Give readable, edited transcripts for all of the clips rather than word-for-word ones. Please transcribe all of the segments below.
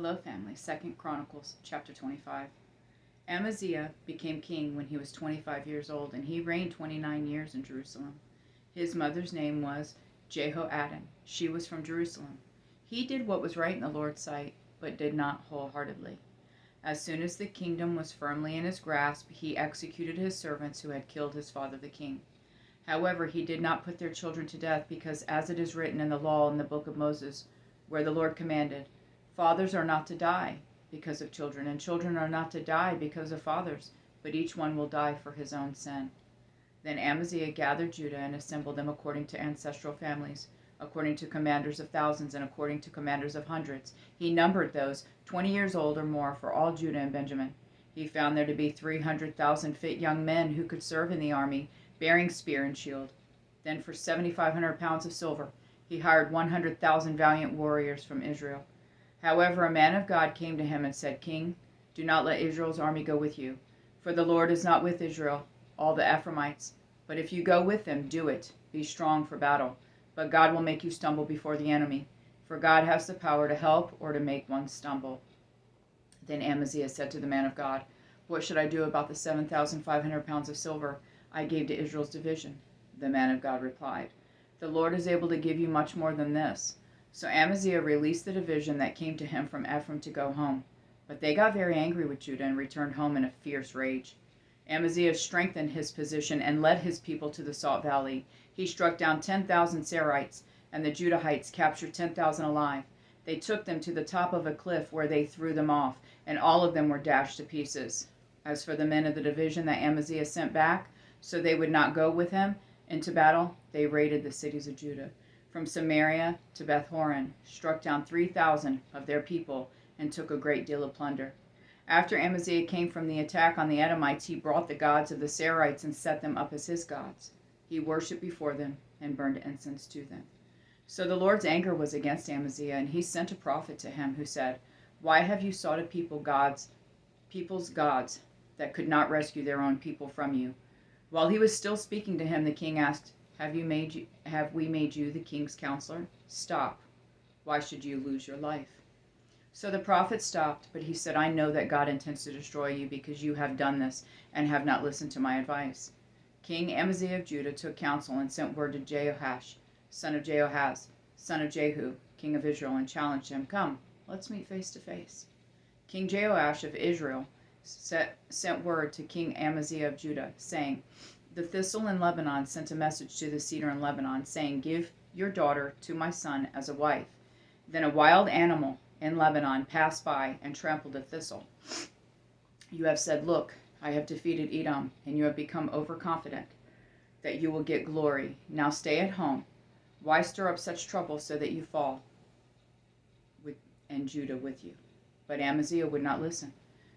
Hello, family. 2 Chronicles, chapter 25. Amaziah became king when he was 25 years old, and he reigned 29 years in Jerusalem. His mother's name was Jehoaddan. She was from Jerusalem. He did what was right in the Lord's sight, but did not wholeheartedly. As soon as the kingdom was firmly in his grasp, he executed his servants who had killed his father the king. However, he did not put their children to death, because as it is written in the law in the book of Moses, where the Lord commanded, "Fathers are not to die because of children, and children are not to die because of fathers, but each one will die for his own sin." Then Amaziah gathered Judah and assembled them according to ancestral families, according to commanders of thousands, and according to commanders of hundreds. He numbered those 20 years old or more for all Judah and Benjamin. He found there to be 300,000 fit young men who could serve in the army, bearing spear and shield. Then for 7,500 pounds of silver, he hired 100,000 valiant warriors from Israel. However, a man of God came to him and said, "King, do not let Israel's army go with you, for the Lord is not with Israel, all the Ephraimites. But if you go with them, do it. Be strong for battle. But God will make you stumble before the enemy, for God has the power to help or to make one stumble." Then Amaziah said to the man of God, "What should I do about the 7,500 pounds of silver I gave to Israel's division?" The man of God replied, "The Lord is able to give you much more than this." So Amaziah released the division that came to him from Ephraim to go home. But they got very angry with Judah and returned home in a fierce rage. Amaziah strengthened his position and led his people to the Salt Valley. He struck down 10,000 Serites, and the Judahites captured 10,000 alive. They took them to the top of a cliff where they threw them off, and all of them were dashed to pieces. As for the men of the division that Amaziah sent back, so they would not go with him into battle, they raided the cities of Judah, from Samaria to Beth-horon, struck down 3,000 of their people, and took a great deal of plunder. After Amaziah came from the attack on the Edomites, he brought the gods of the Serites and set them up as his gods. He worshipped before them and burned incense to them. So the Lord's anger was against Amaziah, and he sent a prophet to him who said, "Why have you sought a people's gods that could not rescue their own people from you?" While he was still speaking to him, the king asked, Have we made you the king's counselor? Stop. Why should you lose your life?" So the prophet stopped, but he said, "I know that God intends to destroy you because you have done this and have not listened to my advice." King Amaziah of Judah took counsel and sent word to Jehoash, son of Jehoahaz, son of Jehu, king of Israel, and challenged him, "Come, let's meet face to face." King Jehoash of Israel sent word to King Amaziah of Judah, saying, "The thistle in Lebanon sent a message to the cedar in Lebanon, saying, 'Give your daughter to my son as a wife.' Then a wild animal in Lebanon passed by and trampled a thistle. You have said, 'Look, I have defeated Edom,' and you have become overconfident that you will get glory. Now stay at home. Why stir up such trouble so that you fall, and Judah with you?" But Amaziah would not listen.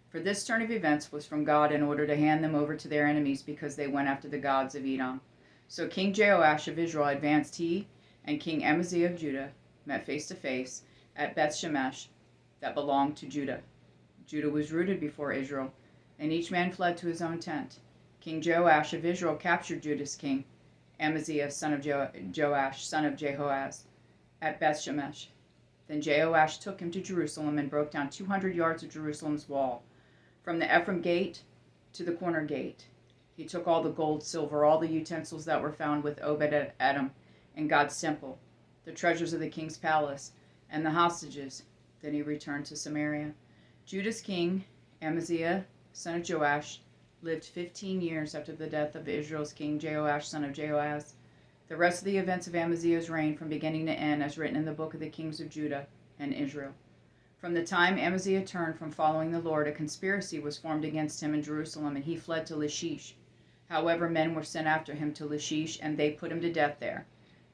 For this turn of events was from God in order to hand them over to their enemies, because they went after the gods of Edom. So King Jehoash of Israel advanced. He and King Amaziah of Judah met face to face at Beth-shemesh that belonged to Judah. Judah was routed before Israel, and each man fled to his own tent. King Joash of Israel captured Judah's king, Amaziah, son of Joash, son of Jehoaz, at Beth-shemesh. Then Jehoash took him to Jerusalem and broke down 200 yards of Jerusalem's wall, from the Ephraim gate to the corner gate. He took all the gold, silver, all the utensils that were found with Obed-Edom in God's temple, the treasures of the king's palace, and the hostages. Then he returned to Samaria. Judah's king, Amaziah, son of Joash, lived 15 years after the death of Israel's king Jehoash, son of Jehoaz. The rest of the events of Amaziah's reign, from beginning to end, as written in the book of the kings of Judah and Israel. From the time Amaziah turned from following the Lord, a conspiracy was formed against him in Jerusalem, and he fled to Lachish. However, men were sent after him to Lachish, and they put him to death there.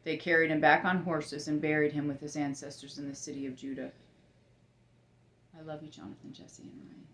They carried him back on horses and buried him with his ancestors in the city of Judah. I love you, Jonathan, Jesse, and Ryan.